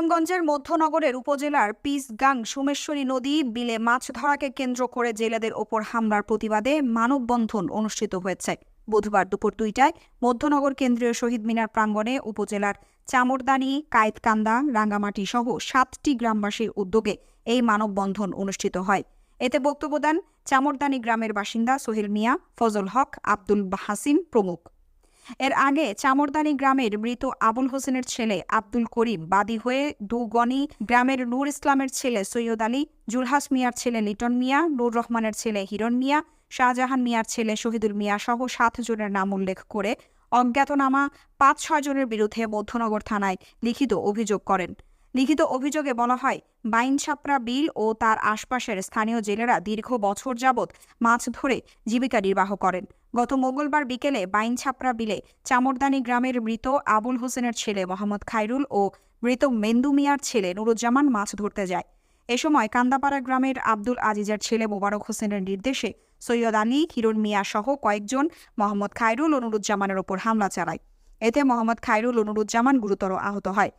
সুনামগঞ্জের মধ্যনগরের উপজেলার পিসগাং সোমেশ্বরী নদী বিলে মাছ ধরাকে কেন্দ্র করে জেলেদের ওপর হামলার প্রতিবাদে মানববন্ধন অনুষ্ঠিত হয়েছে। বুধবার দুপুর 2টায় মধ্যনগর কেন্দ্রীয় শহীদ মিনার প্রাঙ্গণে উপজেলার চামরদানি, কায়েতকান্দা, রাঙ্গামাটি সহ 7টি গ্রামবাসীর উদ্যোগে এই মানববন্ধন অনুষ্ঠিত হয়। এতে বক্তব্য দেন চামরদানি গ্রামের বাসিন্দা সোহেল মিয়া, ফজল হক, আব্দুল হাসিম প্রমুখ। এর আগে চামরদানি গ্রামের মৃত আবুল হোসেনের ছেলে আব্দুল করিম বাদী হয়ে দুগনি গ্রামের নূর ইসলামের ছেলে সৈয়দ আলী, জুলহাস মিয়ার ছেলে লিটন মিয়া, নূর রহমানের ছেলে হিরণ মিয়া, শাহজাহান মিয়ার ছেলে শহীদুল মিয়া সহ 7 জনের নাম উল্লেখ করে অজ্ঞাতনামা 5-6 জনের বিরুদ্ধে মধ্যনগর থানায় লিখিত অভিযোগ করেন। লিখিত অভিযোগে বলা হয়, বাইনছাপড়া বিল ও তার আশপাশের স্থানীয় জেলেরা দীর্ঘ বছর যাবৎ মাছ ধরে জীবিকা নির্বাহ করেন। গত মঙ্গলবার বিকেলে বাইনছাপড়া বিলে চামরদানি গ্রামের মৃত আবুল হোসেনের ছেলে মোহাম্মদ খায়রুল ও মৃত মেন্দু মিয়ার ছেলে নুরুজ্জামান মাছ ধরতে যায়। এ সময় কান্দাপাড়া গ্রামের আব্দুল আজিজের ছেলে মোবারক হোসেনের নির্দেশে সৈয়দ আলী, হিরণ মিয়া সহ কয়েকজন মোহাম্মদ খায়রুল ও নুরুজ্জামানের ওপর হামলা চালায়। এতে মোহাম্মদ খায়রুল ও নুরুজ্জামান গুরুতর আহত হয়।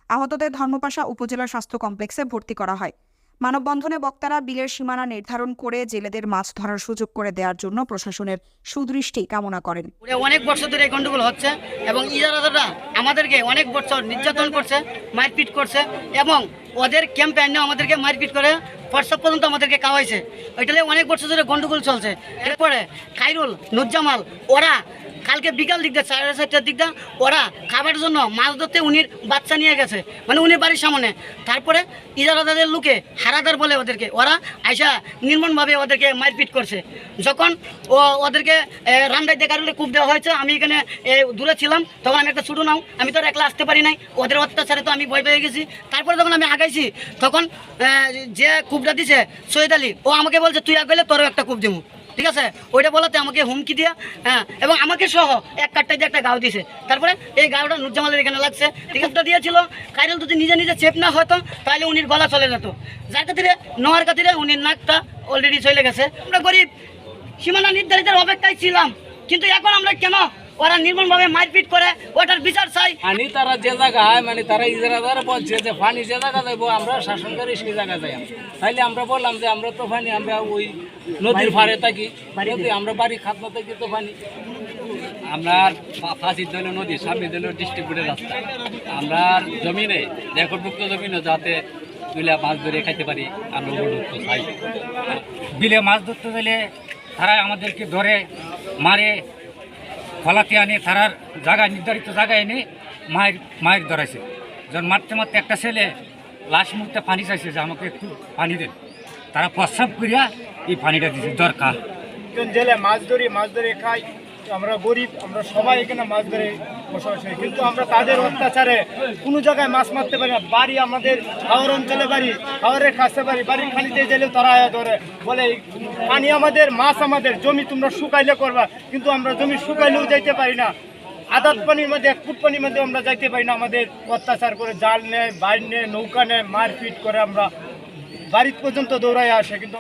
আহতদের ধর্মপাশা উপজেলা স্বাস্থ্য কমপ্লেক্সে ভর্তি করা হয়। মানববন্ধনে বক্তারা বিলের সীমানা নির্ধারণ করে জেলেদের মাছ ধরার সুযোগ করে দেওয়ার জন্য প্রশাসনের সুদৃষ্টি কামনা করেন। অনেক বছর ধরে এই গন্ডগোল হচ্ছে এবং ইজারাদাররা আমাদেরকে অনেক বছর নির্যাতন করছে, মারপিট করছে এবং ওদের ক্যাম্পে এনে আমাদেরকে মারপিট করে হোয়াটসঅ্যাপ পর্যন্ত আমাদেরকে খাওয়াইছে। ওইটালে অনেক বছর ধরে গন্ডগোল চলছে। এরপরে খায়রুল, নুরজামাল ওরা কালকে বিকাল দিকটা 4:30টার দিকটা ওরা খাবারের জন্য মাছ ধরতে উনির বাচ্চা নিয়ে গেছে, মানে উনির বাড়ির সামনে। তারপরে ইজারাদারের লোকে হারাদার বলে ওদেরকে, ওরা আইসা নির্মমভাবে ওদেরকে মারপিট করছে। যখন ওদেরকে রান্দায় দেখার কূপ দেওয়া হয়েছে, আমি এখানে দূরে ছিলাম, তখন আমি একটা ছুটো নাও, আমি তো একলা আসতে পারি নাই, ওদের অত্যাচারে তো আমি ভয় পেয়ে গেছি। তারপরে যখন আমি আগাইছি তখন যে কূপটা দিছে সৈয়দ আলী, ও আমাকে বলছে তুই আগাইলে তোরও একটা কূপ দেবো, ঠিক আছে? ওইটা বলাতে আমাকে হুমকি দিয়া এবং আমাকে সহ এক কাটটা দিয়ে একটা গাও দিছে। তারপরে এই গাওটা নুরজামালের এখানে লাগছে। টিকিটটা দিয়েছিল খায়রুল যদি নিজে নিজে চেপ না হতো তাহলে উনির গলা চলে যেত, যার খাতিরে নেওয়ার খাতিরে উনির নাকটা অলরেডি চলে গেছে। আমরা গরিব সীমানা নির্ধারিত অপেক্ষায় ছিলাম, কিন্তু এখন আমরা কেন ওরা নির্মমভাবে মারপিট করে ওটার বিচার চাই। পানি তারা যে জায়গায় মানে তারা ইজারাদার বলছে যে পানি যে জায়গা যাবো আমরা শাসন করে সেই জায়গা যাই। তাইলে আমরা বললাম যে আমরা তো পানি আমরা ওই নদীর ফাড়ে থাকি, আমরা বাড়ি খাতনা থাকি তো পানি। আমরা ফাঁসির জন্য নদী, সামনের জন্য ডিস্ট্রিবিউটের রাস্তা। আমরা জমিনে রেকর্ডভুক্ত জমিনে যাতে তুলে মাছ ধরে খাইতে পারি আমরা উপযুক্ত চাই। বিলে মাছ ধরতে গেলে তারা আমাদেরকে ধরে মারে, ফলাতে আনে, তারার জায়গায় নির্ধারিত জায়গায় এনে মায়ের ধরাইছে। যখন মারতে মারতে একটা ছেলে লাশ মুখতে পানি চাইছে যে আমাকে একটু পানি দেন, তারা প্রস্রাব করিয়া এই পানিটা দিচ্ছে দরকার। জেলে মাছ ধরে খাই, আমরা গরিব, আমরা সবাই এখানে মাছ ধরে বসবাস করি, কিন্তু আমরা তাদের অত্যাচারে কোনো জায়গায় মাছ মারতে পারি না। বাড়ি আমাদের হাওর অঞ্চলে বাড়ি, হাওরের কাছে বাড়ির খালিতে গেলেও তারা ধরে বলে পানি আমাদের, মাছ আমাদের, জমি তোমরা শুকাইলে করবা, কিন্তু আমরা জমি শুকাইলেও যাইতে পারি না। আদাত পানির মধ্যে 1 ফুট পানির মধ্যে আমরা যাইতে পারি না। আমাদের অত্যাচার করে জাল নেয়, বাইর নেয়, নৌকা নেয়, মারপিট করে, আমরা বাড়ি পর্যন্ত দৌড়াই আসে। কিন্তু